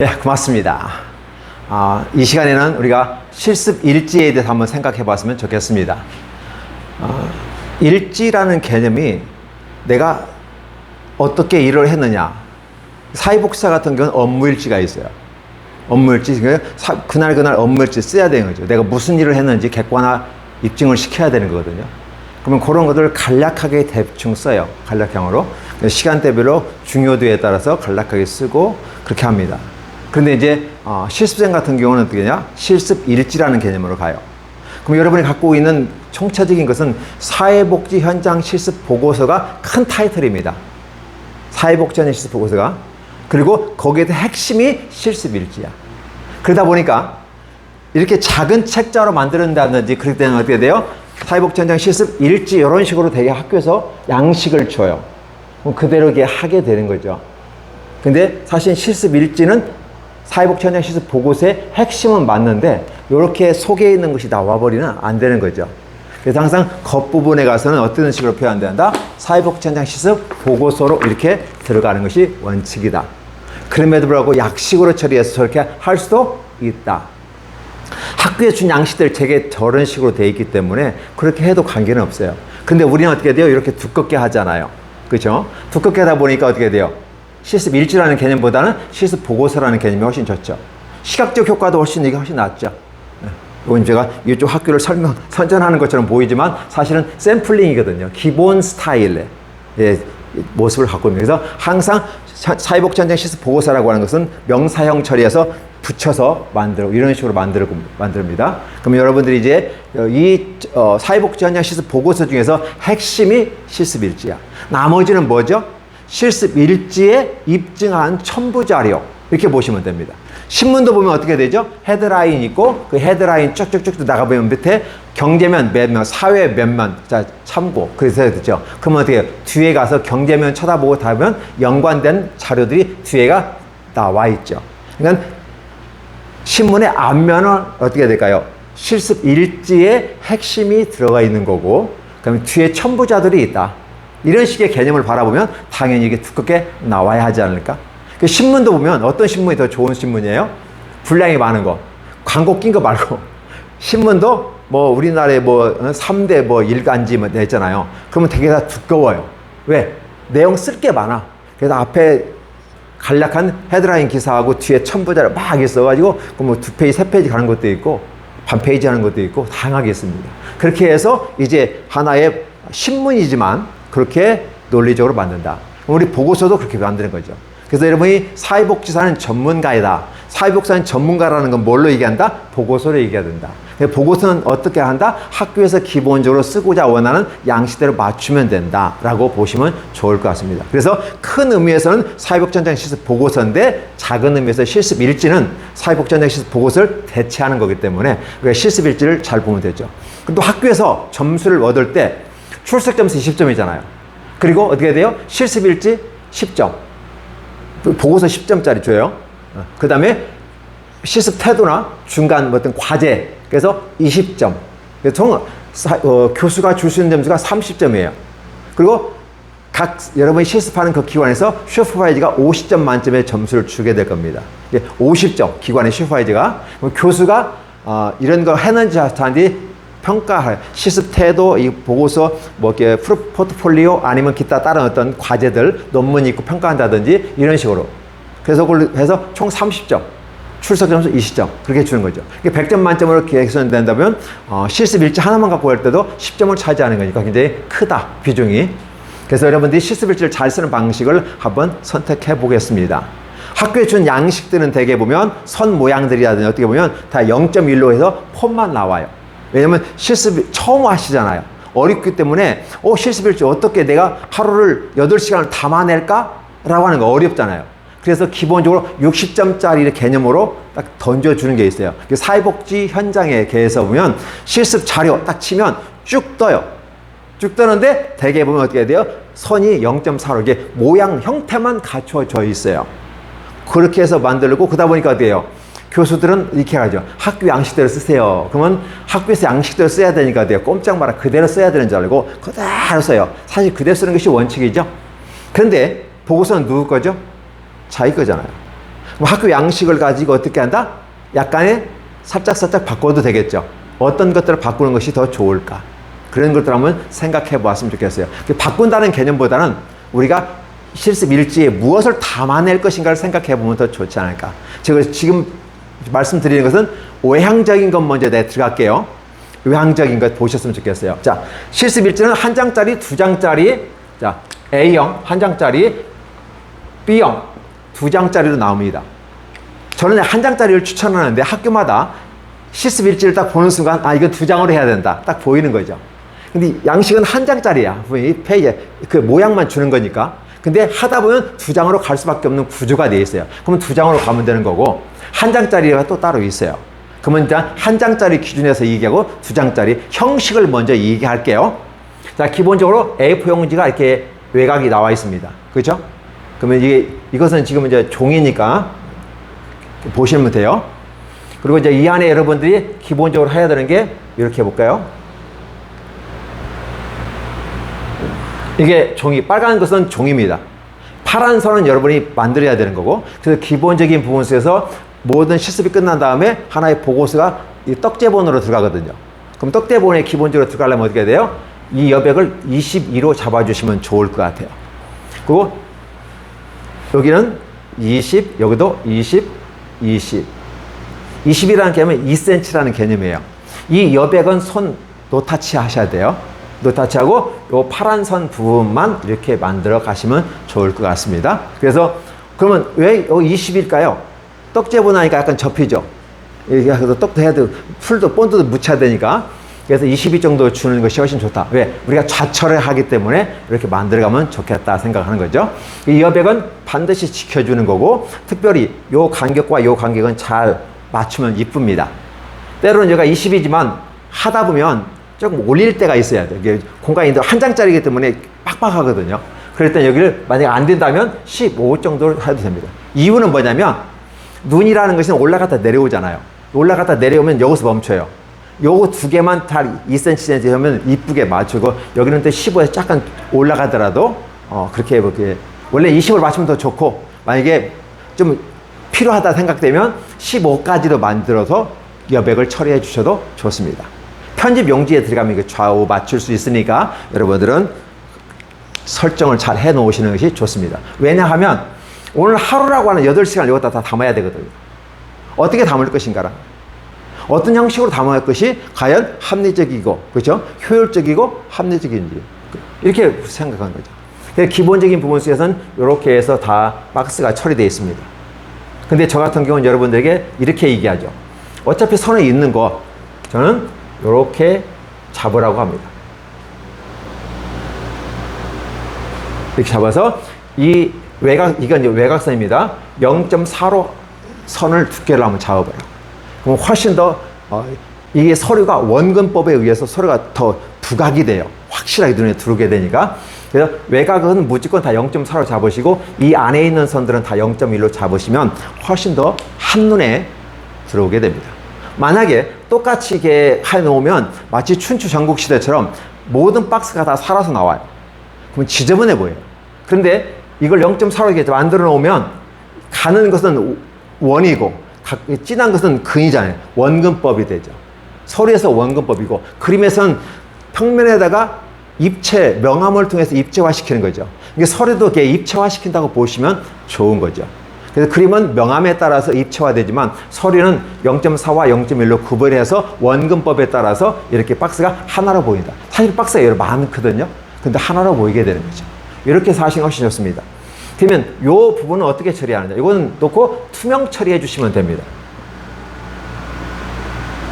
네, 고맙습니다. 이 시간에는 우리가 실습 일지에 대해서 한번 생각해 봤으면 좋겠습니다. 일지라는 개념이 내가 어떻게 일을 했느냐. 사회복지사 같은 경우는 업무일지가 있어요. 업무일지, 그날 업무일지 써야 되는 거죠. 내가 무슨 일을 했는지 객관화 입증을 시켜야 되는 거거든요. 그러면 그런 것들을 간략하게 대충 써요. 간략형으로. 시간대별로 중요도에 따라서 간략하게 쓰고 그렇게 합니다. 그런데 이제 실습생 같은 경우는 어떻게 되냐? 실습일지라는 개념으로 가요. 그럼 여러분이 갖고 있는 총체적인 것은 사회복지 현장 실습 보고서가 큰 타이틀입니다. 사회복지 현장 실습 보고서가. 그리고 거기에 대한 핵심이 실습일지야. 그러다 보니까 이렇게 작은 책자로 만든다든지 그럴 때는 어떻게 돼요? 사회복지 현장 실습 일지 이런 식으로 되게 학교에서 양식을 줘요. 그럼 그대로 이게 하게 되는 거죠. 근데 사실 실습 일지는 사회복지 현장 실습 보고서의 핵심은 맞는데 이렇게 속에 있는 것이 나와버리면 안 되는 거죠. 그래서 항상 겉부분에 가서는 어떤 식으로 표현된다? 사회복지 현장 실습 보고서로 이렇게 들어가는 것이 원칙이다. 그럼에도 불구하고 약식으로 처리해서 저렇게 할 수도 있다. 학교에 준 양식들 되게 저런 식으로 돼 있기 때문에 그렇게 해도 관계는 없어요. 근데 우리는 어떻게 돼요? 이렇게 두껍게 하잖아요. 그렇죠? 두껍게 하다 보니까 어떻게 돼요? 실습 일지라는 개념보다는 실습 보고서라는 개념이 훨씬 좋죠. 시각적 효과도 이게 훨씬 낫죠. 이건 제가 이쪽 학교를 선전하는 것처럼 보이지만 사실은 샘플링이거든요. 기본 스타일의 모습을 갖고 있는. 그래서 항상 사회복지 현장 실습 보고서라고 하는 것은 명사형 처리해서 붙여서 이런 식으로 만듭니다. 그럼 여러분들이 이제 이 사회복지 현장 실습 보고서 중에서 핵심이 실습 일지야. 나머지는 뭐죠? 실습 일지에 입증한 첨부 자료 이렇게 보시면 됩니다. 신문도 보면 어떻게 되죠? 헤드라인 있고 그 헤드라인 쭉쭉쭉 나가보면 밑에 경제면 몇 면, 사회 몇 면, 자 참고 그래서 되죠. 그러면 어떻게 해요? 뒤에 가서 경제면 쳐다보고 다 보면 연관된 자료들이 뒤에가 나와 있죠. 그러니까 신문의 앞면은 어떻게 될까요? 실습 일지에 핵심이 들어가 있는 거고 그러면 뒤에 첨부자들이 있다. 이런 식의 개념을 바라보면 당연히 이게 두껍게 나와야 하지 않을까? 그 신문도 보면 어떤 신문이 더 좋은 신문이에요? 분량이 많은 거. 광고 낀 거 말고. 신문도 뭐 우리나라에 뭐 3대 뭐 일간지 뭐 냈잖아요. 그러면 되게 다 두꺼워요. 왜? 내용 쓸 게 많아. 그래서 앞에 간략한 헤드라인 기사하고 뒤에 첨부자를 막 있어가지고 뭐 2페이지, 3페이지 가는 것도 있고 반 페이지 하는 것도 있고 다양하게 있습니다. 그렇게 해서 이제 하나의 신문이지만 그렇게 논리적으로 만든다. 우리 보고서도 그렇게 만드는 거죠. 그래서 여러분이 사회복지사는 전문가이다. 사회복지사는 전문가라는 건 뭘로 얘기한다? 보고서로 얘기해야 된다. 보고서는 어떻게 한다? 학교에서 기본적으로 쓰고자 원하는 양식대로 맞추면 된다라고 보시면 좋을 것 같습니다. 그래서 큰 의미에서는 사회복지 현장 실습 보고서인데 작은 의미에서 실습 일지는 사회복지 현장 실습 보고서를 대체하는 거기 때문에 우리가 실습 일지를 잘 보면 되죠. 또 학교에서 점수를 얻을 때 출석 점수 20점이잖아요. 그리고 어떻게 돼요? 실습 일지 10점. 보고서 10점짜리 줘요. 그 다음에 실습 태도나 중간 어떤 과제. 그래서 20점. 그래서 교수가 줄 수 있는 점수가 30점이에요. 그리고 여러분이 실습하는 그 기관에서 슈퍼바이저가 50점 만점의 점수를 주게 될 겁니다. 50점 기관의 슈퍼바이저가. 교수가 이런 거 했는지 하는지 평가할 실습 태도, 이 보고서, 뭐 이렇게 포트폴리오 아니면 기타 다른 어떤 과제들, 논문이 있고 평가한다든지 이런 식으로. 그래서 그걸 해서 총 30점, 출석 점수 20점 그렇게 주는 거죠. 100점 만점으로 개선된다면 실습 일지 하나만 갖고 갈 때도 10점을 차지하는 거니까 굉장히 크다 비중이. 그래서 여러분들이 실습 일지를 잘 쓰는 방식을 한번 선택해 보겠습니다. 학교에 준 양식들은 대개 보면 선 모양들이라든지 어떻게 보면 다 0.1로 해서 폼만 나와요. 왜냐면 실습 처음 하시잖아요. 어렵기 때문에 실습일지 어떻게 내가 하루를 8시간을 담아낼까? 라고 하는 거 어렵잖아요. 그래서 기본적으로 60점짜리 개념으로 딱 던져주는 게 있어요. 사회복지 현장에 대해서 보면 실습 자료 딱 치면 쭉 떠요. 쭉 뜨는데 대개 보면 어떻게 돼요? 선이 0.4로 이게 모양 형태만 갖춰져 있어요. 그렇게 해서 만들고 그러다 보니까 어떻게 해요? 교수들은 이렇게 하죠. 학교 양식대로 쓰세요. 그러면 학교에서 양식대로 써야 되니까 돼요. 꼼짝 마라 그대로 써야 되는 줄 알고 그대로 써요. 사실 그대로 쓰는 것이 원칙이죠. 그런데 보고서는 누구 거죠? 자기 거잖아요. 그럼 학교 양식을 가지고 어떻게 한다? 약간의 살짝 바꿔도 되겠죠. 어떤 것들을 바꾸는 것이 더 좋을까? 그런 것들 한번 생각해 보았으면 좋겠어요. 바꾼다는 개념보다는 우리가 실습 일지에 무엇을 담아낼 것인가를 생각해 보면 더 좋지 않을까. 제가 지금 말씀드리는 것은 외향적인 것 먼저 내가 들어갈게요. 외향적인 것 보셨으면 좋겠어요. 자, 실습 일지는 한 장짜리, 두 장짜리, 자, A형 한 장짜리, B형 두 장짜리로 나옵니다. 저는 한 장짜리를 추천하는데 학교마다 실습 일지를 딱 보는 순간 아, 이건 두 장으로 해야 된다. 딱 보이는 거죠. 근데 양식은 한 장짜리야. 이 페이지에 그 모양만 주는 거니까. 근데 하다 보면 두 장으로 갈 수밖에 없는 구조가 되어 있어요. 그러면 두 장으로 가면 되는 거고 한 장짜리가 또 따로 있어요. 그러면 일단 한 장짜리 기준에서 얘기하고 두 장짜리 형식을 먼저 얘기할게요. 자, 기본적으로 A4 용지가 이렇게 외곽이 나와 있습니다. 그렇죠? 그러면 이것은 지금 이제 종이니까 보시면 돼요. 그리고 이제 이 안에 여러분들이 기본적으로 해야 되는 게 이렇게 해볼까요? 이게 종이, 빨간 것은 종입니다. 파란 선은 여러분이 만들어야 되는 거고, 그래서 기본적인 부분 속에서 모든 실습이 끝난 다음에 하나의 보고서가 이 떡제본으로 들어가거든요. 그럼 떡제본에 기본적으로 들어가려면 어떻게 해야 돼요? 이 여백을 22로 잡아주시면 좋을 것 같아요. 그리고 여기는 20, 여기도 20, 20. 20이라는 개념은 2cm라는 개념이에요. 이 여백은 손 노타치 하셔야 돼요. 노타치하고 요 파란 선 부분만 이렇게 만들어 가시면 좋을 것 같습니다. 그래서 그러면 왜 20일까요? 떡제보 나니까 약간 접히죠. 이렇게 해서 떡도 해야 되고 풀도 본드도 묻혀야 되니까 그래서 22 정도 주는 것이 훨씬 좋다. 왜? 우리가 좌철을 하기 때문에 이렇게 만들어가면 좋겠다 생각하는 거죠. 이 여백은 반드시 지켜주는 거고 특별히 요 간격과 요 간격은 잘 맞추면 이쁩니다. 때로는 여기가 20이지만 하다 보면 조금 올릴 때가 있어야 돼요. 이게 공간이 한 장짜리이기 때문에 빡빡하거든요. 그럴 땐 여기를 만약에 안 된다면 15 정도로 해도 됩니다. 이유는 뭐냐면 눈이라는 것은 올라갔다 내려오잖아요. 올라갔다 내려오면 여기서 멈춰요. 요거 두 개만 다 2cm 하면 이쁘게 맞추고 여기는 또 15에서 약간 올라가더라도 그렇게 해볼게요. 원래 20을 맞추면 더 좋고 만약에 좀 필요하다 생각되면 15까지도 만들어서 여백을 처리해 주셔도 좋습니다. 편집 용지에 들어가면 이거 좌우 맞출 수 있으니까 여러분들은 설정을 잘 해 놓으시는 것이 좋습니다. 왜냐하면 오늘 하루라고 하는 8시간을 여기다 다 담아야 되거든요. 어떻게 담을 것인가라. 어떤 형식으로 담을 것이 과연 합리적이고, 그렇죠? 효율적이고 합리적인지. 이렇게 생각하는 거죠. 기본적인 부분 속에서는 이렇게 해서 다 박스가 처리되어 있습니다. 근데 저 같은 경우는 여러분들에게 이렇게 얘기하죠. 어차피 선에 있는 거, 저는 이렇게 잡으라고 합니다. 이렇게 잡아서 이 이건 이제 외곽선입니다. 0.4로 선을 두께를 한번 잡아봐요. 그럼 훨씬 더 이게 서류가 원근법에 의해서 서류가 더 부각이 돼요. 확실하게 눈에 들어오게 되니까. 그래서 외곽은 무조건 다 0.4로 잡으시고 이 안에 있는 선들은 다 0.1로 잡으시면 훨씬 더 한눈에 들어오게 됩니다. 만약에 똑같이 이게 해놓으면 마치 춘추 전국시대처럼 모든 박스가 다 살아서 나와요. 그럼 지저분해 보여요. 그런데 이걸 0.4로 이렇게 만들어 놓으면 가는 것은 원이고 진한 것은 근이잖아요. 원근법이 되죠. 서류에서 원근법이고 그림에서는 평면에다가 입체, 명암을 통해서 입체화시키는 거죠. 이게 서류도 이렇게 입체화시킨다고 보시면 좋은 거죠. 그래서 그림은 명암에 따라서 입체화되지만 서류는 0.4와 0.1로 구별해서 원근법에 따라서 이렇게 박스가 하나로 보인다. 사실 박스가 여러 많거든요. 근데 하나로 보이게 되는 거죠. 이렇게 해서 하시는 것이 좋습니다. 그러면 이 부분은 어떻게 처리하느냐. 이거는 놓고 투명 처리해 주시면 됩니다.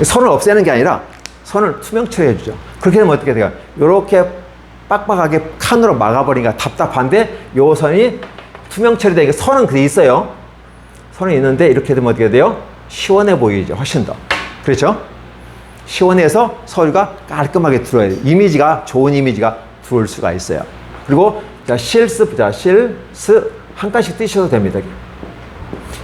선을 없애는 게 아니라 선을 투명 처리해 주죠. 그렇게 되면 어떻게 돼요? 이렇게 빡빡하게 칸으로 막아버리니까 답답한데 이 선이 투명 처리되니까 선은 그게 있어요. 선이 있는데 이렇게 되면 어떻게 돼요? 시원해 보이죠. 훨씬 더. 그렇죠? 시원해서 서류가 깔끔하게 들어야 돼요. 이미지가, 좋은 이미지가 들어올 수가 있어요. 그리고 자, 실습 한 칸씩 띄셔도 됩니다.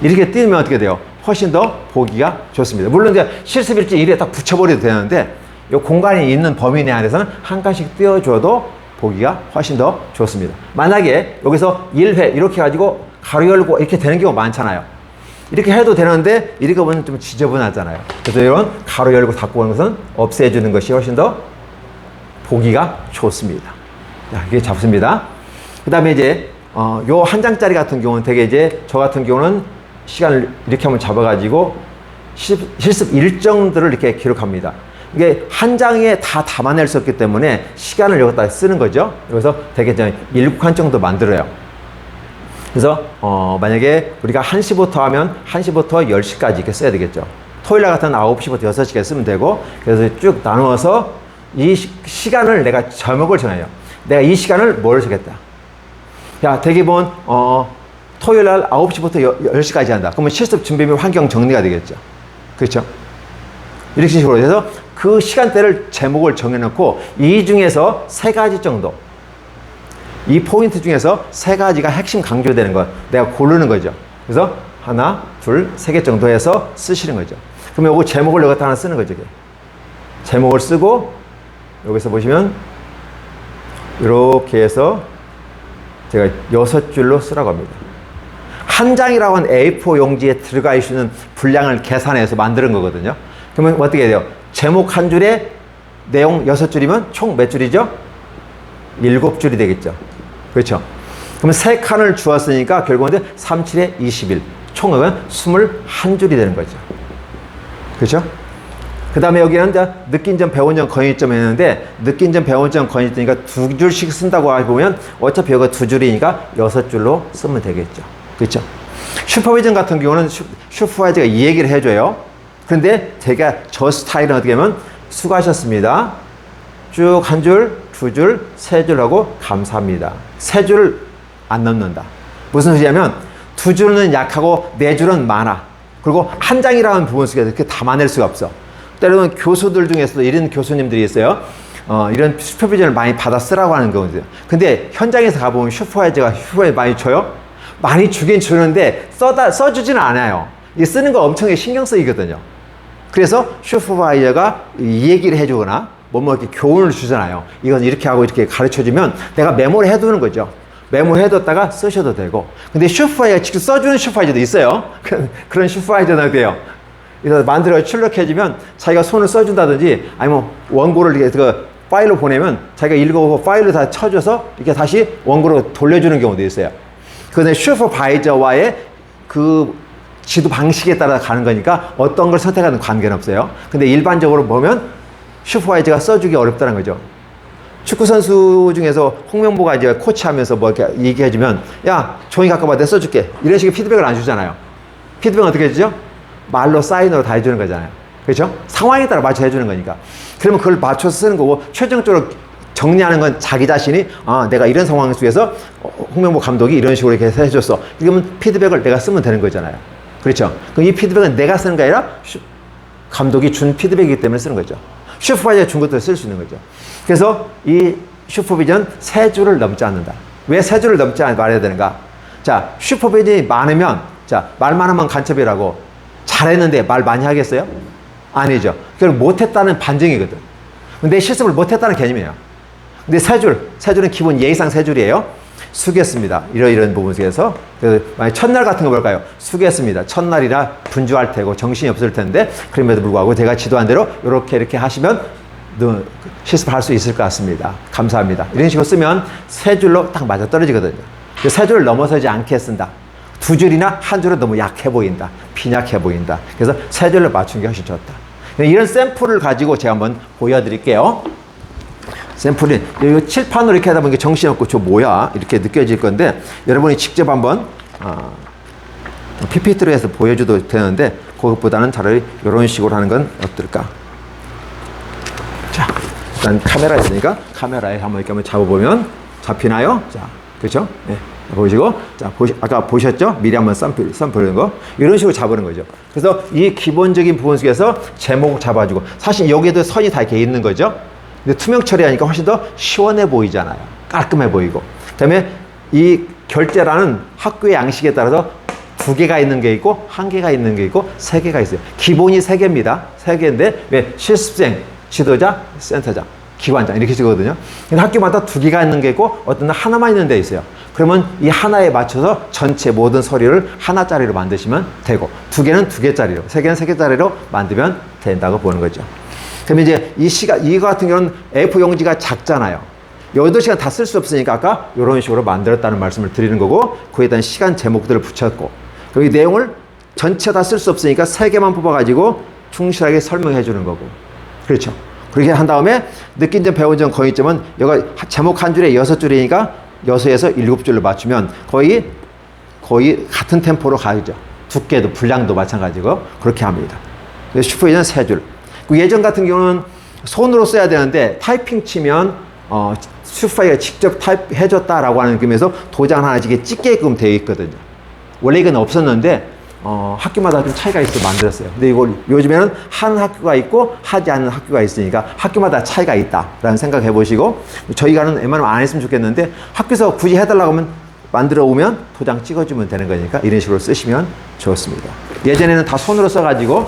이렇게 띄면 어떻게 돼요? 훨씬 더 보기가 좋습니다. 물론 이제 실습일지 이래 딱 붙여버려도 되는데 이 공간이 있는 범위 내 안에서는 한 칸씩 띄워줘도 보기가 훨씬 더 좋습니다. 만약에 여기서 1회 이렇게 가지고 가로 열고 이렇게 되는 경우가 많잖아요. 이렇게 해도 되는데 이렇게 보면 좀 지저분하잖아요. 그래서 이런 가로 열고 닫고 하는 것은 없애주는 것이 훨씬 더 보기가 좋습니다. 자, 이게 잡습니다. 그 다음에 이제 요 한 장짜리 같은 경우는 되게 이제 저 같은 경우는 시간을 이렇게 한번 잡아가지고 실습 일정들을 이렇게 기록합니다. 이게 한 장에 다 담아낼 수 없기 때문에 시간을 여기다 쓰는 거죠. 그래서 되게 7칸 정도 만들어요. 그래서 만약에 우리가 1시부터 하면 1시부터 10시까지 이렇게 써야 되겠죠. 토요일 날 같은 9시부터 6시까지 쓰면 되고, 그래서 쭉 나누어서 이 시간을 내가 제목을 정해요. 내가 이 시간을 뭘 쓰겠다. 야, 되게 보면 토요일 날 9시부터 10시까지 한다. 그러면 실습 준비 및 환경 정리가 되겠죠. 그렇죠? 이렇게 식으로 해서 그 시간대를 제목을 정해놓고 이 중에서 3가지 정도, 이 포인트 중에서 3가지가 핵심 강조되는 것 내가 고르는 거죠. 그래서 하나, 둘, 3개 정도 해서 쓰시는 거죠. 그럼 요거 제목을 여기다 하나 쓰는 거죠. 제목을 쓰고 여기서 보시면 이렇게 해서 제가 6줄로 쓰라고 합니다. 한 장이라고 한 A4 용지에 들어가 있는 분량을 계산해서 만드는 거거든요. 그러면 어떻게 돼요? 제목 한 줄에 내용 6줄이면 총 몇 줄이죠? 7줄이 되겠죠. 그렇죠? 그러면 3칸을 주었으니까 결국은 3, 7에 21. 총은 21줄이 되는 거죠. 그렇죠? 그 다음에 여기는 이제 느낀 점, 배운 점, 건의점 했는데, 느낀 점, 배운 점, 건의점이니까 2줄씩 쓴다고 보면 어차피 여기가 2줄이니까 6줄로 쓰면 되겠죠. 그렇죠? 슈퍼비전 같은 경우는 슈퍼바이저가 이 얘기를 해줘요. 그런데 제가 저 스타일은 어떻게 하면 수고하셨습니다. 쭉 한 줄, 2줄, 3줄 하고 감사합니다. 3줄을 안 넣는다. 무슨 소리냐면 2줄은 약하고 4줄은 많아. 그리고 한 장이라는 부분 속에서 이렇게 담아낼 수가 없어. 때로는 교수들 중에서도 이런 교수님들이 있어요. 이런 슈퍼비전을 많이 받아 쓰라고 하는 거거든요. 근데 현장에서 가보면 슈퍼바이저가 많이 줘요? 많이 주긴 주는데 써주지는 않아요. 이 쓰는 거 엄청 신경 쓰이거든요. 그래서 슈퍼바이저가 이 얘기를 해주거나 뭐 이렇게 교훈을 주잖아요. 이건 이렇게 하고 이렇게 가르쳐주면 내가 메모를 해두는 거죠. 메모를 해뒀다가 쓰셔도 되고. 근데 슈퍼바이저가 직접 써주는 슈퍼바이저도 있어요. 그런 슈퍼바이저는 어때요? 그래서 만들어 출력해주면 자기가 손을 써준다든지 아니면 원고를 이렇게 그 파일로 보내면 자기가 읽어보고 파일로 다 쳐줘서 이렇게 다시 원고로 돌려주는 경우도 있어요. 그런데 슈퍼바이저와의 그 지도 방식에 따라 가는 거니까 어떤 걸 선택하는 관계는 없어요. 근데 일반적으로 보면 슈퍼바이저가 써주기 어렵다는 거죠. 축구선수 중에서 홍명보가 이제 코치하면서 뭐 이렇게 얘기해주면 야, 종이 갖고 와, 내가 써줄게. 이런 식의 피드백을 안 주잖아요. 피드백은 어떻게 해주죠? 말로 사인으로 다 해주는 거잖아요. 그렇죠? 상황에 따라 맞춰 해주는 거니까. 그러면 그걸 맞춰서 쓰는 거고 최종적으로 정리하는 건 자기 자신이 내가 이런 상황 속에서 홍명보 감독이 이런 식으로 이렇게 해줬어. 이러면 피드백을 내가 쓰면 되는 거잖아요. 그렇죠? 그럼 이 피드백은 내가 쓰는 게 아니라 감독이 준 피드백이기 때문에 쓰는 거죠. 슈퍼바이저가 준 것들을 쓸 수 있는 거죠. 그래서 이 슈퍼비전 3줄을 넘지 않는다. 왜 3줄을 넘지 않아 말해야 되는가? 자, 슈퍼비전이 많으면 자, 말만 하면 간첩이라고 잘했는데 말 많이 하겠어요? 아니죠. 그걸 못했다는 반증이거든. 근데 실습을 못했다는 개념이에요. 근데 3줄은 기본 예의상 3줄이에요. 수고했습니다. 이런 부분 속에서. 만약 첫날 같은 거 볼까요? 수고했습니다. 첫날이라 분주할 테고 정신이 없을 텐데, 그럼에도 불구하고 제가 지도한 대로 이렇게 하시면 실습을 할 수 있을 것 같습니다. 감사합니다. 이런 식으로 쓰면 3줄로 딱 맞아 떨어지거든요. 3줄을 넘어서지 않게 쓴다. 2줄이나 1줄은 너무 약해 보인다. 빈약해 보인다. 그래서 3줄로 맞춘 게 훨씬 좋다. 이런 샘플을 가지고 제가 한번 보여드릴게요. 샘플이 이 칠판으로 이렇게 하다 보니까 정신없고 저 뭐야 이렇게 느껴질 건데 여러분이 직접 한번 PPT로 해서 보여줘도 되는데 그것보다는 차라리 이런 식으로 하는 건 어떨까? 자, 일단 카메라 있으니까 카메라에 한번 이렇게 한번 잡아보면 잡히나요? 자, 그렇죠? 네. 보시고, 자, 아까 보셨죠? 미리 한번 샘플 거. 이런 식으로 잡는 거죠. 그래서 이 기본적인 부분 속에서 제목을 잡아주고, 사실 여기에도 선이 다 이렇게 있는 거죠? 근데 투명 처리하니까 훨씬 더 시원해 보이잖아요. 깔끔해 보이고. 그 다음에 이 결제라는 학교의 양식에 따라서 2개가 있는 게 있고, 1개가 있는 게 있고, 3개가 있어요. 기본이 3개입니다. 3개인데, 왜? 실습생, 지도자, 센터장, 기관장, 이렇게 쓰거든요. 근데 학교마다 2개가 있는 게 있고, 어떤 날 하나만 있는 데 있어요. 그러면 이 하나에 맞춰서 전체 모든 서류를 하나짜리로 만드시면 되고, 두 개는 두 개짜리로, 세 개는 세 개짜리로 만들면 된다고 보는 거죠. 그러면 이제 이거 같은 경우는 A4 용지가 작잖아요. 8시간 다 쓸 수 없으니까 아까 이런 식으로 만들었다는 말씀을 드리는 거고, 거기에 대한 시간 제목들을 붙였고, 여기 내용을 전체 다 쓸 수 없으니까 3개만 뽑아가지고 충실하게 설명해 주는 거고. 그렇죠. 그렇게 한 다음에 느낀 점, 배운 점, 거의점은 여기 제목 한 줄에 6줄이니까 6에서 7줄로 맞추면 거의 같은 템포로 가죠. 두께도 분량도 마찬가지고 그렇게 합니다. 슈퍼비전 3줄. 예전 같은 경우는 손으로 써야 되는데 타이핑 치면 슈퍼비전이 직접 타입해줬다라고 하는 느낌에서 도장 하나씩 찍게끔 되어 있거든요. 원래 이건 없었는데 학교마다 좀 차이가 있어 만들었어요. 근데 이걸 요즘에는 하는 학교가 있고 하지 않는 학교가 있으니까 학교마다 차이가 있다라는 생각 해보시고, 저희가는 웬만하면 안 했으면 좋겠는데 학교에서 굳이 해달라고 하면 만들어 오면 도장 찍어주면 되는 거니까 이런 식으로 쓰시면 좋습니다. 예전에는 다 손으로 써가지고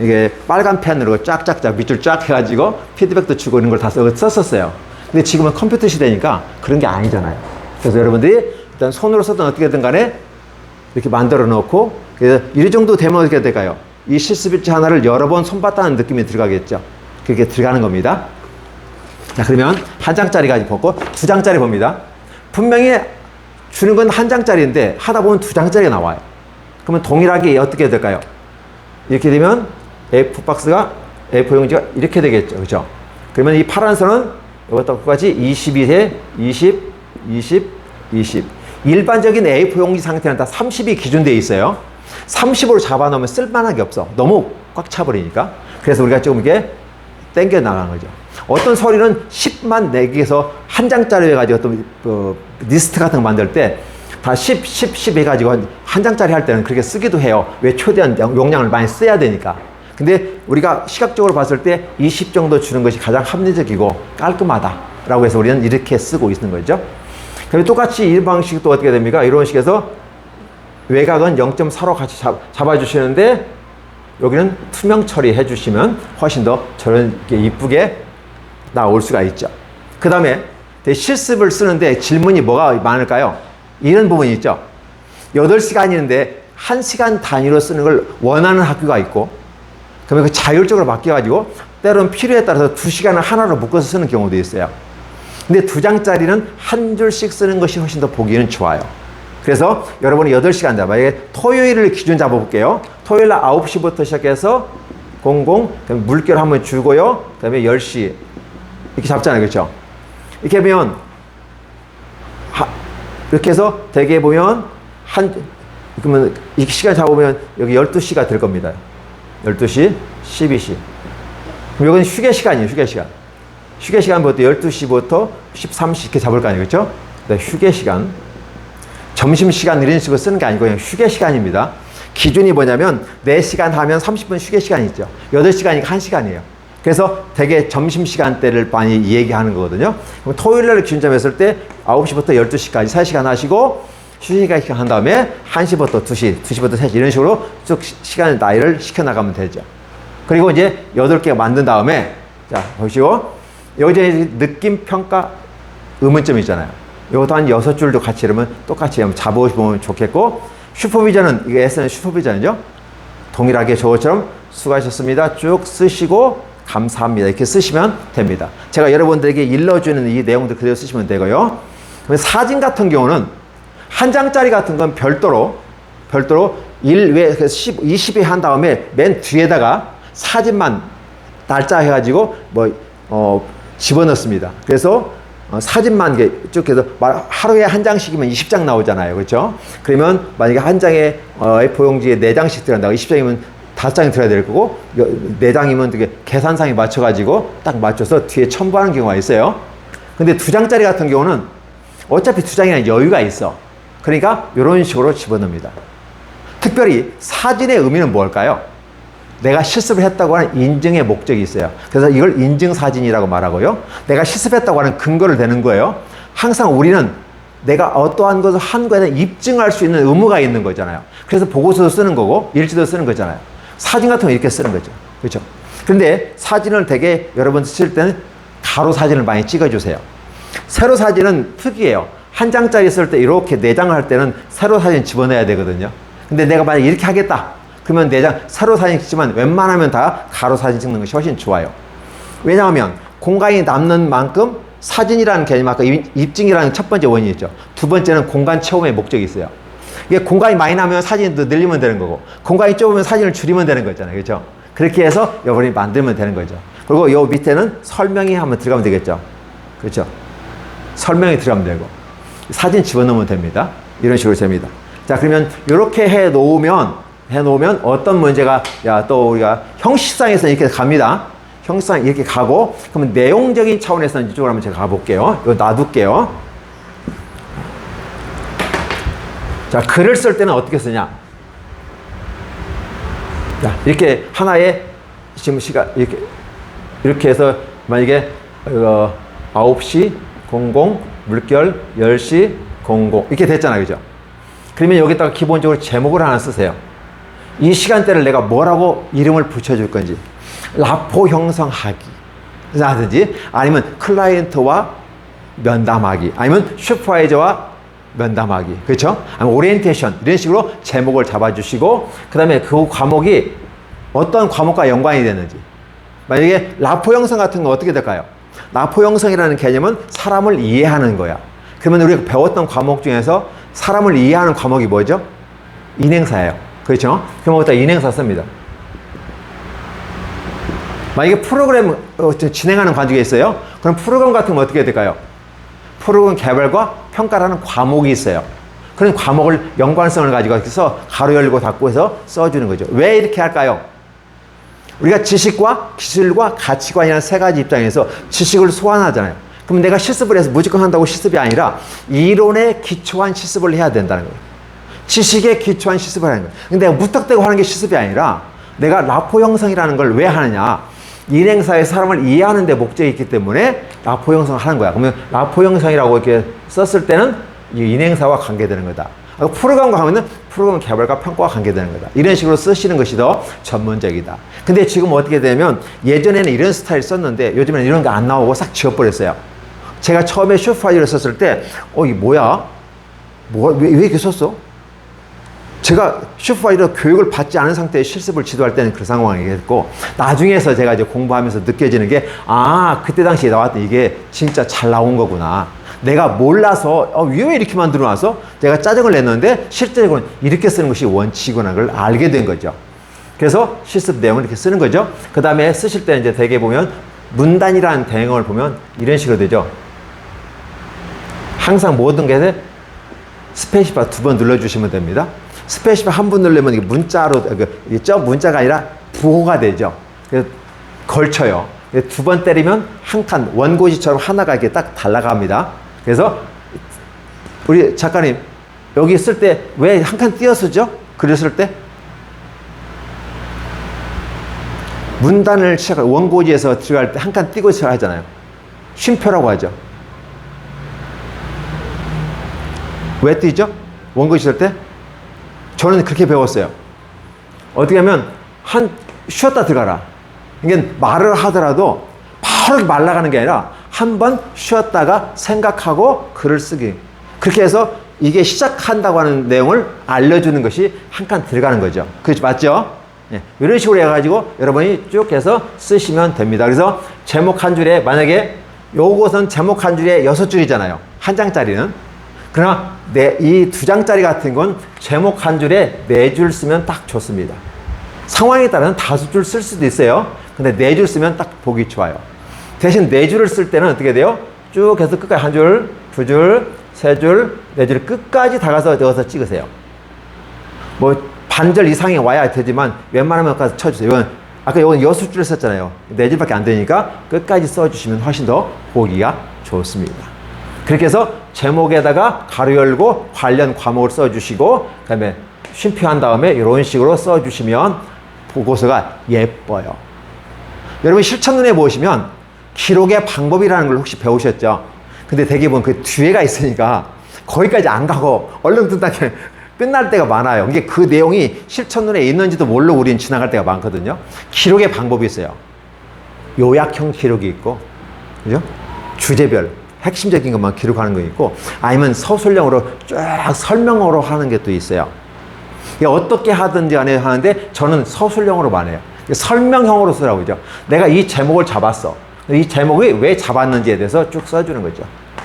이게 빨간 펜으로 쫙쫙쫙 밑줄 쫙 해가지고 피드백도 주고 이런 걸 다 썼었어요. 근데 지금은 컴퓨터 시대니까 그런 게 아니잖아요. 그래서 여러분들이 일단 손으로 쓰든 어떻게든 간에 이렇게 만들어 놓고, 그래서 이 정도 되면 어떻게 될까요? 이 실습일지 하나를 여러 번 손봤다는 느낌이 들어가겠죠. 그렇게 들어가는 겁니다. 자, 그러면 한 장짜리까지 보고 두 장짜리 봅니다. 분명히 주는 건 한 장짜리인데 하다 보면 두 장짜리가 나와요. 그러면 동일하게 어떻게 될까요? 이렇게 되면 A4 박스가 A4 용지가 이렇게 되겠죠. 그죠? 그러면 이 파란 선은 이것도 똑같이 22에 20, 20, 20. 일반적인 A4 용지 상태는 다 30이 기준되어 있어요. 30으로 잡아놓으면 쓸만한 게 없어. 너무 꽉 차버리니까. 그래서 우리가 조금 이게 땡겨 나가는 거죠. 어떤 서류는 10만 내기에서 한 장짜리 해가지고 또 리스트 같은 거 만들 때 다 10, 10, 10 해가지고 한 장짜리 할 때는 그렇게 쓰기도 해요. 왜? 최대한 용량을 많이 써야 되니까. 근데 우리가 시각적으로 봤을 때 20 정도 주는 것이 가장 합리적이고 깔끔하다라고 해서 우리는 이렇게 쓰고 있는 거죠. 그럼 똑같이 이 방식도 어떻게 됩니까? 이런 식에서 외곽은 0.4로 같이 잡아주시는데 여기는 투명 처리해 주시면 훨씬 더 저렇게 이쁘게 나올 수가 있죠. 그 다음에 실습을 쓰는데 질문이 뭐가 많을까요? 이런 부분이 있죠. 8시간이는데 1시간 단위로 쓰는 걸 원하는 학교가 있고, 그러면 그 자율적으로 바뀌어가지고 때로는 필요에 따라서 2시간을 하나로 묶어서 쓰는 경우도 있어요. 근데 2장짜리는 한 줄씩 쓰는 것이 훨씬 더 보기는 좋아요. 그래서 여러분이 8시간 잡아. 토요일을 기준 잡아볼게요. 토요일 날 9시부터 시작해서 00, 그다음에 물결 한번 주고요. 그 다음에 10시. 이렇게 잡잖아요. 그렇죠? 이렇게 하면, 이렇게 해서 대개 보면, 그러면 이 시간 잡으면 여기 12시가 될 겁니다. 12시, 12시. 그럼 여기는 휴게 시간이에요. 휴게 시간. 휴게 시간부터 12시부터 13시 이렇게 잡을 거 아니에요. 그렇죠? 휴게 시간. 점심시간 이런 식으로 쓰는 게 아니고 그냥 휴게 시간입니다. 기준이 뭐냐면 4시간 하면 30분 휴게 시간이 있죠. 8시간이니까 1시간이에요. 그래서 되게 점심시간대를 많이 얘기하는 거거든요. 그럼 토요일날 기준 잡았을 때 9시부터 12시까지 3시간 하시고 휴식 시간 한 다음에 1시부터 2시, 2시부터 3시 이런 식으로 쭉 시간을 나열을 시켜나가면 되죠. 그리고 이제 8개가 만든 다음에 자 보시고 여기 느낌, 평가, 의문점 있잖아요. 이것도 한 6줄도 같이 이러면 똑같이 한번 잡아보시면 좋겠고, 슈퍼비전은, 이게 S는 슈퍼비전이죠. 동일하게 저것처럼 수고하셨습니다. 쭉 쓰시고, 감사합니다. 이렇게 쓰시면 됩니다. 제가 여러분들에게 일러주는 이 내용들 그대로 쓰시면 되고요. 그러면 사진 같은 경우는 한 장짜리 같은 건 별도로 20에 한 다음에 맨 뒤에다가 사진만 날짜 해가지고 집어넣습니다. 그래서 사진만 쭉 해서 하루에 한 장씩이면 20장 나오잖아요. 그렇죠? 그러면 만약에 한 장에 A4 용지에 4장씩 들어간다고 20장이면 5장이 들어야 될 거고 4장이면 되게 계산상에 맞춰가지고 딱 맞춰서 뒤에 첨부하는 경우가 있어요. 근데 2장짜리 같은 경우는 어차피 2장이나 여유가 있어. 그러니까 이런 식으로 집어넣습니다. 특별히 사진의 의미는 뭘까요? 내가 실습을 했다고 하는 인증의 목적이 있어요. 그래서 이걸 인증사진이라고 말하고요. 내가 실습했다고 하는 근거를 대는 거예요. 항상 우리는 내가 어떠한 것을 한 거에 대한 입증할 수 있는 의무가 있는 거잖아요. 그래서 보고서도 쓰는 거고 일지도 쓰는 거잖아요. 사진 같은 거 이렇게 쓰는 거죠. 그렇죠? 근데 사진을 되게 여러분 쓰실 때는 가로 사진을 많이 찍어주세요. 세로 사진은 특이해요. 한 장짜리 쓸 때 이렇게 4장을 할 때는 세로 사진 집어넣어야 되거든요. 근데 내가 만약 이렇게 하겠다. 그러면 4장 세로 사진 찍지만 웬만하면 다 가로 사진 찍는 것이 훨씬 좋아요. 왜냐하면 공간이 남는 만큼 사진이라는 개념, 아까 입증이라는 첫 번째 원인이 있죠. 두 번째는 공간 채움의 목적이 있어요. 이게 공간이 많이 나면 사진도 늘리면 되는 거고, 공간이 좁으면 사진을 줄이면 되는 거잖아요. 그렇죠? 그렇게 해서 여러분이 만들면 되는 거죠. 그리고 요 밑에는 설명이 한번 들어가면 되겠죠. 그렇죠? 설명이 들어가면 되고, 사진 집어넣으면 됩니다. 이런 식으로 됩니다. 자, 그러면 이렇게 해 놓으면 어떤 문제가, 또 우리가 형식상에서 이렇게 갑니다. 형식상 이렇게 가고, 그러면 내용적인 차원에서는 이쪽으로 한번 제가 가볼게요. 이거 놔둘게요. 자, 글을 쓸 때는 어떻게 쓰냐? 자, 이렇게 하나의 지금 시간, 이렇게 해서 만약에 9시 00, 물결 10시 00 이렇게 됐잖아요. 그죠? 그러면 여기다가 기본적으로 제목을 하나 쓰세요. 이 시간대를 내가 뭐라고 이름을 붙여줄 건지. 라포 형성하기 라든지, 아니면 클라이언트와 면담하기, 아니면 슈퍼바이저와 면담하기, 그렇죠? 아니면 오리엔테이션, 이런 식으로 제목을 잡아주시고, 그 다음에 그 과목이 어떤 과목과 연관이 되는지. 만약에 라포 형성 같은 거 어떻게 될까요? 라포 형성이라는 개념은 사람을 이해하는 거야. 그러면 우리가 배웠던 과목 중에서 사람을 이해하는 과목이 뭐죠? 인행사예요. 그렇죠? 그럼 거기다 인행사 씁니다. 만약에 프로그램 진행하는 관계가 있어요. 그럼 프로그램 같은 건 어떻게 될까요? 프로그램 개발과 평가라는 과목이 있어요. 그런 과목을 연관성을 가지고 해서 가로 열고 닫고 해서 써주는 거죠. 왜 이렇게 할까요? 우리가 지식과 기술과 가치관이라는 세 가지 입장에서 지식을 소환하잖아요. 그럼 내가 실습을 해서 무조건 한다고 실습이 아니라 이론에 기초한 실습을 해야 된다는 거예요. 지식에 기초한 실습을 하는 거예요. 근데 내가 무턱대고 하는 게 실습이 아니라 내가 라포 형성이라는 걸 왜 하느냐? 인행사의 사람을 이해하는 데 목적이 있기 때문에 라포 형성을 하는 거야. 그러면 라포 형성이라고 이렇게 썼을 때는 이 인행사와 관계되는 거다. 프로그램과 하면은 프로그램 개발과 평가와 관계되는 거다. 이런 식으로 쓰시는 것이 더 전문적이다. 근데 지금 어떻게 되면 예전에는 이런 스타일 썼는데 요즘에는 이런 거 안 나오고 싹 지워버렸어요. 제가 처음에 슈퍼바이저를 썼을 때, 이게 뭐야? 왜 이렇게 썼어? 제가 슈퍼바이저 교육을 받지 않은 상태의 실습을 지도할 때는 그 상황이겠고, 나중에서 제가 이제 공부하면서 느껴지는 게, 그때 당시에 나왔던 이게 진짜 잘 나온 거구나. 내가 몰라서, 왜 이렇게 만들어 놔서 내가 짜증을 냈는데 실제로는 이렇게 쓰는 것이 원칙이구나 걸 알게 된 거죠. 그래서 실습 내용을 이렇게 쓰는 거죠. 그 다음에 쓰실 때 이제 대개 보면 문단이라는 대응을 보면 이런 식으로 되죠. 항상 모든 게 스페이스바 2번 눌러주시면 됩니다. 스페이스바 한 번 누르면 이게 문자로, 문자가 아니라 부호가 되죠. 그래서 걸쳐요. 2번 때리면 한 칸, 원고지처럼 하나가 이렇게 딱 달라갑니다. 그래서 우리 작가님, 여기 쓸 때 왜 한 칸 띄어 쓰죠? 글을 쓸 때? 문단을 시작할, 원고지에서 들어갈 때 한 칸 띄고 시작하잖아요. 쉼표라고 하죠. 왜 띄죠? 원고지 쓸 때? 저는 그렇게 배웠어요. 어떻게 하면 쉬었다 들어가라. 이게 말을 하더라도 바로 말 나가는 게 아니라 한번 쉬었다가 생각하고 글을 쓰기. 그렇게 해서 이게 시작한다고 하는 내용을 알려주는 것이 한 칸 들어가는 거죠. 그렇죠? 맞죠? 예. 이런 식으로 해가지고 여러분이 쭉 해서 쓰시면 됩니다. 그래서 제목 한 줄에, 만약에 요것은 제목 한 줄에 6줄이잖아요. 한 장짜리는. 그러나 이 2장짜리 같은 건 제목 한 줄에 4줄 쓰면 딱 좋습니다. 상황에 따라서 5줄 쓸 수도 있어요. 근데 4줄 쓰면 딱 보기 좋아요. 대신 4줄을 쓸 때는 어떻게 돼요? 쭉 해서 끝까지 한 줄, 2줄, 3줄, 4줄 끝까지 다 가서 넣어서 찍으세요. 뭐 반절 이상이 와야 되지만 웬만하면 가서 쳐주세요. 아까 이건 6줄을 썼잖아요. 4줄밖에 안 되니까 끝까지 써주시면 훨씬 더 보기가 좋습니다. 그렇게 해서 제목에다가 가로 열고 관련 과목을 써주시고, 그 다음에 쉼표한 다음에 이런 식으로 써주시면 보고서가 예뻐요. 여러분 실천문에 보시면 기록의 방법이라는 걸 혹시 배우셨죠? 근데 대개 보면 그 뒤에가 있으니까 거기까지 안 가고 얼렁뚱땅 끝날 때가 많아요. 이게 그 내용이 실천문에 있는지도 모르고 우리는 지나갈 때가 많거든요. 기록의 방법이 있어요. 요약형 기록이 있고, 그죠? 주제별, 핵심적인 것만 기록하는 거 있고, 아니면 서술형으로 쫙 설명으로 하는 게 또 있어요. 어떻게 하든지 간에 하는데 저는 서술형으로만 해요. 설명형으로 쓰라고 그러죠. 내가 이 제목을 잡았어. 이 제목이 왜 잡았는지에 대해서 쭉 써주는 거죠.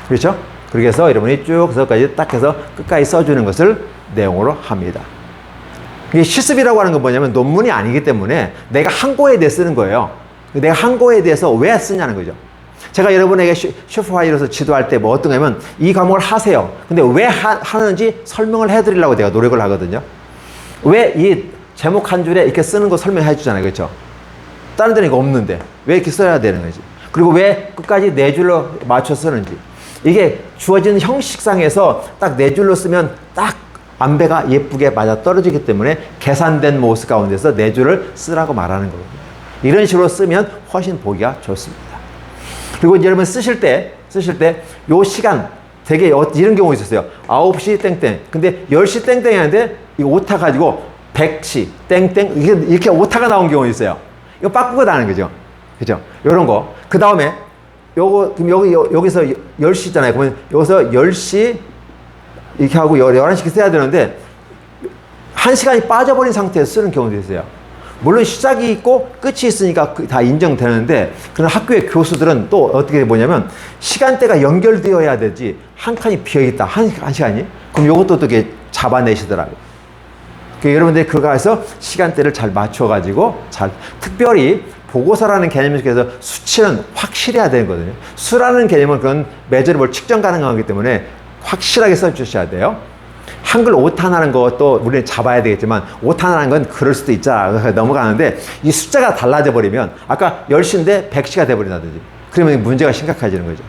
그렇죠? 그렇게 해서 여러분이 쭉 그서까지 딱 해서 끝까지 써주는 것을 내용으로 합니다. 이게 실습이라고 하는 건 뭐냐면 논문이 아니기 때문에 내가 한 거에 대해 쓰는 거예요. 내가 한 거에 대해서 왜 쓰냐는 거죠. 제가 여러분에게 슈퍼바이저로서 지도할 때 뭐 어떤 거냐면 이 과목을 하세요. 근데 왜 하는지 설명을 해드리려고 내가 노력을 하거든요. 왜 이 제목 한 줄에 이렇게 쓰는 거 설명해 주잖아요. 그렇죠? 다른 데는 이거 없는데 왜 이렇게 써야 되는 거지? 그리고 왜 끝까지 네 줄로 맞춰 쓰는지. 이게 주어진 형식상에서 딱 네 줄로 쓰면 딱 안배가 예쁘게 맞아 떨어지기 때문에 계산된 모습 가운데서 네 줄을 쓰라고 말하는 거거든요. 이런 식으로 쓰면 훨씬 보기가 좋습니다. 그리고 이제 여러분 쓰실 때 요 시간 되게 이런 경우 있었어요. 9시 땡땡. 근데 10시 땡땡 하는데 이거 오타 가지고 100시 땡땡 이렇게 오타가 나온 경우 있어요. 이거 바꾸고 나는 거죠. 그죠? 요런 거. 그 다음에 요거 그럼 여기서 10시잖아요. 그러면 여기서 10시 이렇게 하고 11시కి 써야 되는데 1시간이 빠져버린 상태에서 쓰는 경우도 있어요. 물론 시작이 있고 끝이 있으니까 다 인정되는데, 그런 학교의 교수들은 또 어떻게 뭐냐면 시간대가 연결되어야 되지 한 칸이 비어있다. 한 시간이? 그럼 요것도 어떻게 잡아내시더라고요. 그러니까 여러분들이 그거 해서 시간대를 잘 맞춰가지고 특별히 보고서라는 개념 속에서 수치는 확실해야 되거든요. 수라는 개념은 그런 메저러블 측정 가능한 거기 때문에 확실하게 써주셔야 돼요. 한글 오타 나는 것도 우리는 잡아야 되겠지만 오타 나는 건 그럴 수도 있잖아. 넘어가는데 이 숫자가 달라져 버리면 아까 10시인데 100시가 돼버린다든지 그러면 문제가 심각해지는 거죠.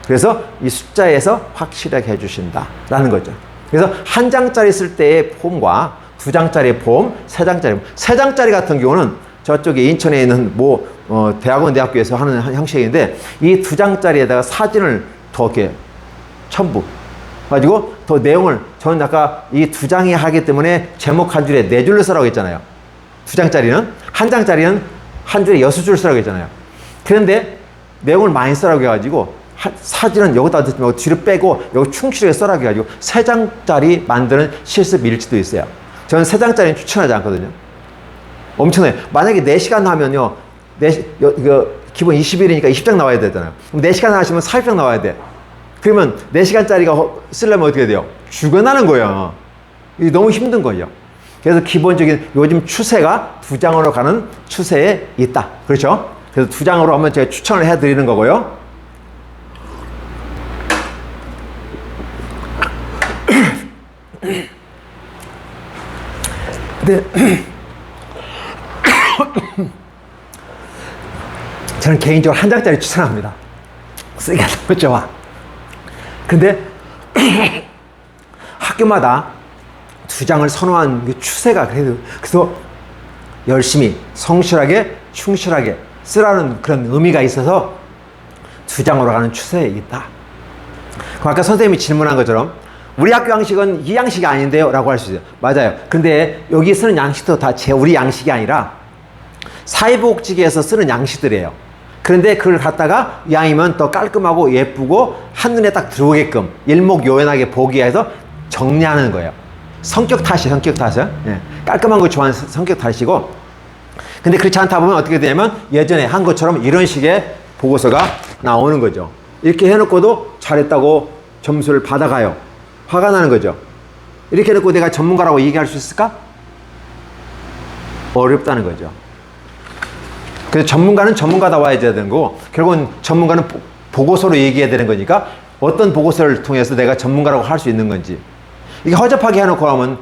그래서 이 숫자에서 확실하게 해주신다라는 거죠. 그래서 한 장짜리 쓸 때의 폼과 두 장짜리 폼, 세 장짜리 폼. 세 장짜리 같은 경우는 저쪽에 인천에 있는 대학원 대학교에서 하는 형식인데 이 두 장짜리에다가 사진을 더 이렇게 첨부 가지고 더 내용을 저는 아까 이 두 장이 하기 때문에 제목 한 줄에 네 줄로 쓰라고 했잖아요. 두 장짜리는 한 장짜리는 한 줄에 6줄 쓰라고 했잖아요. 그런데 내용을 많이 쓰라고 해가지고 사진은 여기다 듣지 말고 뒤로 빼고 여기 충실하게 쓰라고 해가지고 세 장짜리 만드는 실습일지도 있어요. 저는 세 장짜리는 추천하지 않거든요. 엄청나요. 만약에 4시간 하면요, 기본 20일이니까 20장 나와야 되잖아요. 그럼 4시간 하시면 40장 나와야 돼. 그러면 4시간짜리가 쓰려면 어떻게 돼요? 죽어나는 거예요. 이게 너무 힘든 거예요. 그래서 기본적인 요즘 추세가 2장으로 가는 추세에 있다. 그렇죠? 그래서 2장으로 한번 제가 추천을 해드리는 거고요. 근데 저는 개인적으로 한 장짜리 추천합니다. 쓰기가 너무 좋아. 근데 학교마다 2장을 선호한 추세가 그래서 열심히 성실하게 충실하게 쓰라는 그런 의미가 있어서 2장으로 가는 추세에 있다. 그럼 아까 선생님이 질문한 것처럼 우리 학교 양식은 이 양식이 아닌데요 라고 할 수 있어요. 맞아요. 근데 여기 쓰는 양식도 다 우리 양식이 아니라 사회복지계에서 쓰는 양식들이에요. 그런데 그걸 갖다가 이왕이면 더 깔끔하고 예쁘고 한눈에 딱 들어오게끔 일목요연하게 보기 위해서 정리하는 거예요. 성격 탓이에요. 예. 깔끔한 거 좋아하는 성격 탓이고, 근데 그렇지 않다 보면 어떻게 되냐면 예전에 한 것처럼 이런 식의 보고서가 나오는 거죠. 이렇게 해놓고도 잘했다고 점수를 받아가요. 화가 나는 거죠. 이렇게 해놓고 내가 전문가라고 얘기할 수 있을까? 어렵다는 거죠. 그래서 전문가는 전문가다워야 되는 거고, 결국은 전문가는 보고서로 얘기해야 되는 거니까 어떤 보고서를 통해서 내가 전문가라고 할 수 있는 건지, 이게 허접하게 해놓고 하면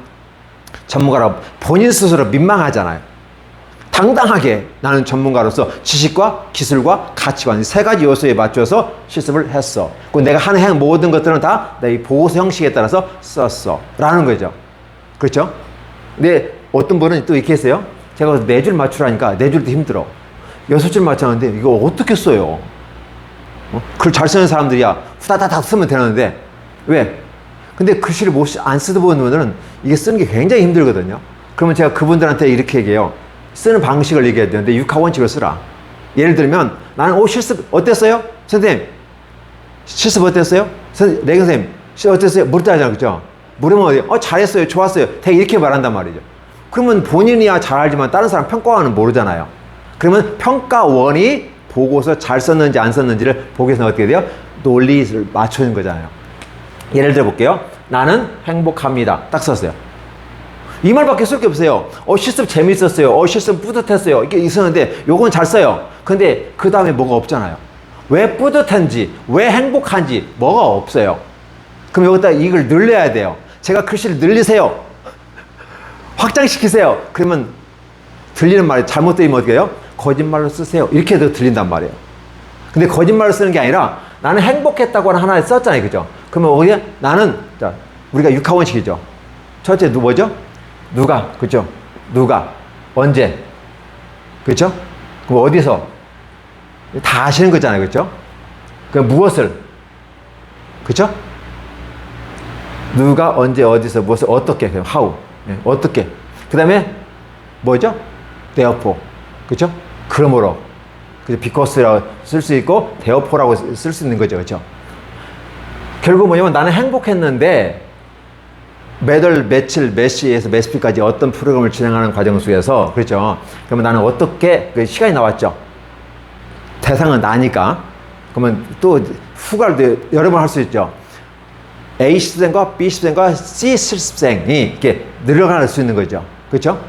전문가라고 본인 스스로 민망하잖아요. 당당하게 나는 전문가로서 지식과 기술과 가치관 이 세 가지 요소에 맞춰서 실습을 했어. 그리고 내가 하는 모든 것들은 다 내 보고서 형식에 따라서 썼어 라는 거죠. 그렇죠? 근데 어떤 분은 또 이렇게 했어요. 제가 4줄 맞추라니까 4줄도 힘들어. 6줄 맞췄는데 이거 어떻게 써요? 글 잘 쓰는 사람들이야 후다다닥 쓰면 되는데 왜? 근데 글씨를 안 쓰던 분들은 이게 쓰는 게 굉장히 힘들거든요. 그러면 제가 그분들한테 이렇게 얘기해요. 쓰는 방식을 얘기해야 되는데 육하원칙을 쓰라. 예를 들면 나는 실습 어땠어요? 선생님 실습 어땠어요? 레기 선생님, 실습 어땠어요? 물었다잖아요. 그죠? 물으면 잘했어요. 좋았어요. 되게 이렇게 말한단 말이죠. 그러면 본인이야 잘 알지만 다른 사람 평가원은 모르잖아요. 그러면 평가원이 보고서 잘 썼는지 안 썼는지를 보기 위해서는 어떻게 돼요? 논리를 맞추는 거잖아요. 예를 들어 볼게요. 나는 행복합니다. 딱 썼어요. 이 말밖에 쓸 게 없어요. 실습 재밌었어요. 실습 뿌듯했어요. 이게 있었는데 요건 잘 써요. 근데 그 다음에 뭐가 없잖아요. 왜 뿌듯한지, 왜 행복한지 뭐가 없어요. 그럼 여기다 이걸 늘려야 돼요. 제가 글씨를 늘리세요. 확장시키세요. 그러면 들리는 말이 잘못 들리면 어떻게 해요? 거짓말로 쓰세요. 이렇게 해도 들린단 말이에요. 근데 거짓말로 쓰는 게 아니라 나는 행복했다고 하나 썼잖아요. 그죠? 그러면 어디에? 나는, 자, 우리가 육하원식이죠. 첫째, 뭐죠? 누가, 그죠? 누가, 언제, 그죠? 그럼 어디서? 다 아시는 거잖아요. 그죠? 그럼 무엇을, 그죠? 누가, 언제, 어디서, 무엇을, 어떻게, 그냥 how, 어떻게. 그 다음에 뭐죠? therefore, 그죠? 그러므로, 그죠? because라고 쓸 수 있고, therefore라고 쓸 수 있는 거죠. 그죠? 결국 뭐냐면 나는 행복했는데, 매달, 며칠, 몇 시에서 몇 시까지 어떤 프로그램을 진행하는 과정 속에서, 그렇죠? 그러면 나는 어떻게, 시간이 나왔죠? 대상은 나니까. 그러면 또 후가를 여러 번 할 수 있죠. A 실습생과 B 실습생과 C 실습생이 이렇게 늘어갈 수 있는 거죠. 그렇죠?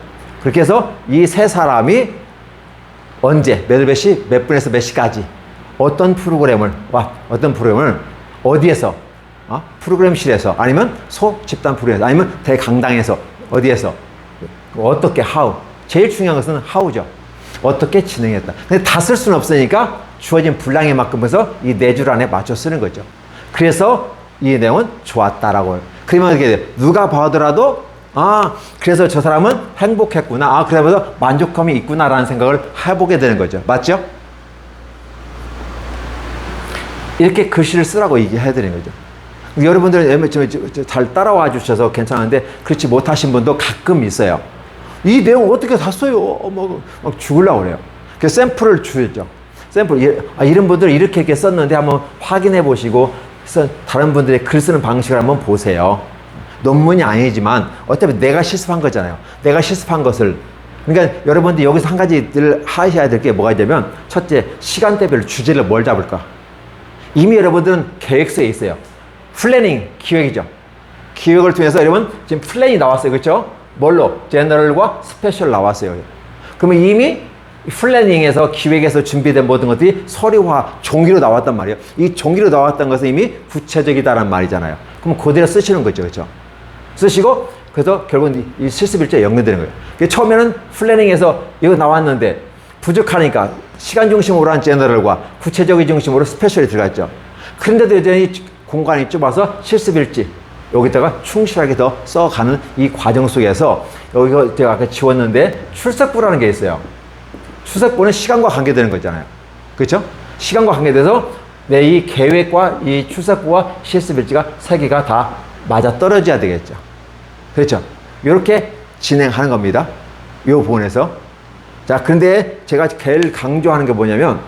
그렇게 해서 이 세 사람이 언제, 몇 시, 몇 분에서 몇 시까지 어떤 프로그램을 어디에서, 프로그램실에서 아니면 소집단 프로그램에서 아니면 대강당에서 어디에서 어떻게 how 제일 중요한 것은 how죠. 어떻게 진행했다. 근데 다 쓸 수는 없으니까 주어진 분량에 맞으면서 이 네 줄 안에 맞춰 쓰는 거죠. 그래서 이 내용은 좋았다라고. 그러면 이렇게 돼요. 누가 봐더라도 그래서 저 사람은 행복했구나. 그러면서 만족감이 있구나라는 생각을 해보게 되는 거죠. 맞죠? 이렇게 글씨를 쓰라고 얘기해드리는 거죠. 여러분들은 잘 따라와 주셔서 괜찮은데 그렇지 못하신 분도 가끔 있어요. 이 내용 어떻게 다 써요? 막 죽으려고 그래요. 그래서 샘플을 주죠. 샘플, 이런 분들 이렇게 썼는데 한번 확인해 보시고 다른 분들의 글 쓰는 방식을 한번 보세요. 논문이 아니지만 어차피 내가 실습한 거잖아요. 내가 실습한 것을. 그러니까 여러분들 여기서 한 가지 늘 하셔야 될 게 뭐가 있냐면 첫째, 시간대별 주제를 뭘 잡을까? 이미 여러분들은 계획서에 있어요. 플래닝, 기획이죠. 기획을 통해서 여러분 지금 플랜이 나왔어요. 그렇죠? 뭘로? 제너럴과 스페셜 나왔어요. 그러면 이미 플래닝에서 기획에서 준비된 모든 것들이 서류화, 종이로 나왔단 말이에요. 이 종이로 나왔던 것은 이미 구체적이다라는 말이잖아요. 그럼 그대로 쓰시는 거죠. 그렇죠? 쓰시고 그래서 결국은 이 실습일지에 연결되는 거예요. 처음에는 플래닝에서 이거 나왔는데 부족하니까 시간 중심으로 한 제너럴과 구체적인 중심으로 스페셜이 들어갔죠. 그런데도 여전히 공간이 좁아서 실습일지 여기다가 충실하게 더 써가는 이 과정 속에서 여기가 제가 아까 지웠는데 출석부라는 게 있어요. 출석부는 시간과 관계되는 거잖아요. 그렇죠? 시간과 관계돼서 내 이 계획과 이 출석부와 실습일지가 세 개가 다 맞아 떨어져야 되겠죠. 그렇죠? 이렇게 진행하는 겁니다. 이 부분에서. 자, 근데 제가 제일 강조하는 게 뭐냐면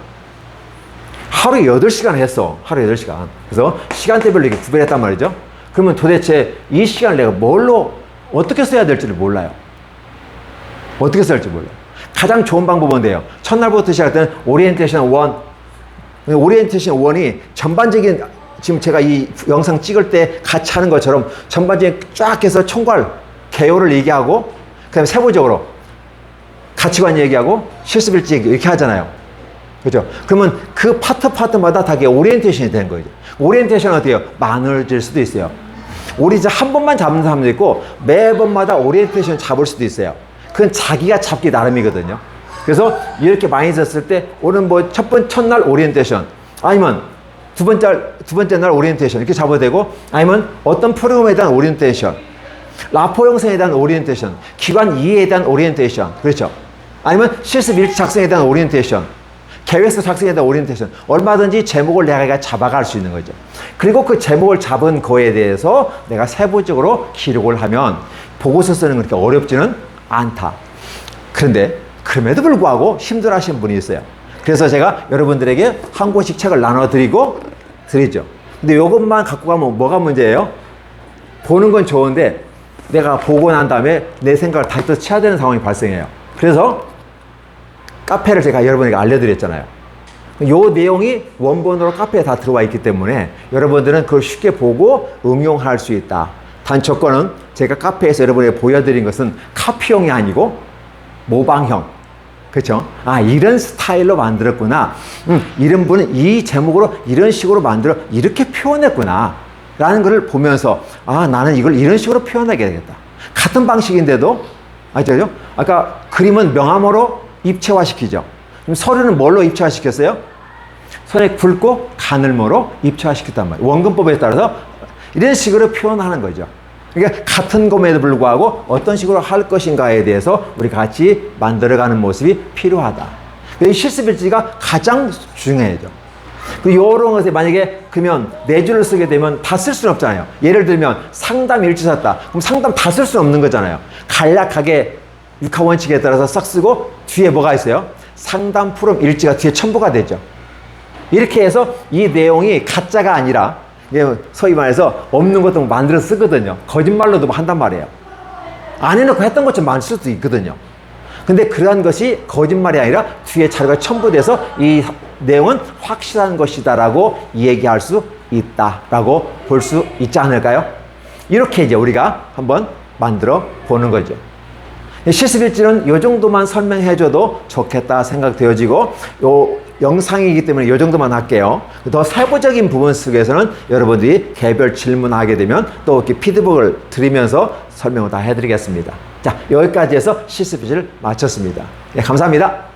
하루 8시간 했어. 하루 8시간. 그래서 시간대별로 이렇게 구별했단 말이죠. 그러면 도대체 이 시간을 내가 뭘로 어떻게 써야 될지를 몰라요. 어떻게 써야 할지 몰라요. 가장 좋은 방법은 돼요. 첫날부터 시작할 때는 오리엔테이션 1. 오리엔테이션 1이 전반적인 지금 제가 이 영상 찍을 때 같이 하는 것처럼 전반적인 쫙 해서 총괄 개요를 얘기하고 그다음에 세부적으로 가치관 얘기하고 실습일지 이렇게 하잖아요. 그죠? 그러면 그 파트마다 다 오리엔테이션이 되는 거죠. 오리엔테이션은 어때요? 많아질 수도 있어요. 오리엔테이션 한 번만 잡는 사람도 있고 매번마다 오리엔테이션 잡을 수도 있어요. 그건 자기가 잡기 나름이거든요. 그래서 이렇게 많이 썼을 때 오늘 뭐 첫날 오리엔테이션 아니면 두 번째 날 오리엔테이션 이렇게 잡아도 되고 아니면 어떤 프로그램에 대한 오리엔테이션 라포 형성에 대한 오리엔테이션 기관 이해에 대한 오리엔테이션 그렇죠? 아니면 실습 일지 작성에 대한 오리엔테이션 계획서 작성에 대한 오리엔테이션 얼마든지 제목을 내가 잡아갈 수 있는 거죠. 그리고 그 제목을 잡은 거에 대해서 내가 세부적으로 기록을 하면 보고서 쓰는 건 그렇게 어렵지는 않다. 그런데 그럼에도 불구하고 힘들어 하시는 분이 있어요. 그래서 제가 여러분들에게 한 권씩 책을 나눠 드리죠. 근데 이것만 갖고 가면 뭐가 문제예요? 보는 건 좋은데 내가 보고 난 다음에 내 생각을 다시 또 쳐야 되는 상황이 발생해요. 그래서 카페를 제가 여러분에게 알려드렸잖아요. 요 내용이 원본으로 카페에 다 들어와 있기 때문에 여러분들은 그걸 쉽게 보고 응용할 수 있다. 단 조건은 제가 카페에서 여러분에게 보여드린 것은 카피용이 아니고 모방형. 그렇죠? 아, 이런 스타일로 만들었구나. 이런 분은 이 제목으로 이런 식으로 만들어 이렇게 표현했구나. 라는 것을 보면서 아, 나는 이걸 이런 식으로 표현하게 되겠다. 같은 방식인데도 아시죠? 아까 그림은 명암으로 입체화시키죠. 그럼 서류는 뭘로 입체화시켰어요? 손에 굵고 가늘모로 입체화시켰단 말이에요. 원근법에 따라서 이런 식으로 표현하는 거죠. 그러니까 같은 것에도 불구하고 어떤 식으로 할 것인가에 대해서 우리가 같이 만들어가는 모습이 필요하다. 이 실습일지가 가장 중요하죠. 그리고 이런 것에 만약에 그러면 네 줄을 쓰게 되면 다 쓸 수는 없잖아요. 예를 들면 상담 일지 썼다. 그럼 상담 다 쓸 수는 없는 거잖아요. 간략하게 육하 원칙에 따라서 싹 쓰고 뒤에 뭐가 있어요? 상담 풀음 일지가 뒤에 첨부가 되죠. 이렇게 해서 이 내용이 가짜가 아니라 소위 말해서 없는 것도 만들어 쓰거든요. 거짓말로도 한단 말이에요. 안 해놓고 했던 것처럼 만들 수도 있거든요. 근데 그러한 것이 거짓말이 아니라 뒤에 자료가 첨부돼서 이 내용은 확실한 것이다라고 얘기할 수 있다라고 볼 수 있지 않을까요? 이렇게 이제 우리가 한번 만들어 보는 거죠. 실습일지는 이 정도만 설명해줘도 좋겠다 생각되어지고 요 영상이기 때문에 이 정도만 할게요. 더 세부적인 부분 속에서는 여러분들이 개별 질문하게 되면 또 이렇게 피드백을 드리면서 설명을 다 해드리겠습니다. 자, 여기까지 해서 실습일지를 마쳤습니다. 네, 감사합니다.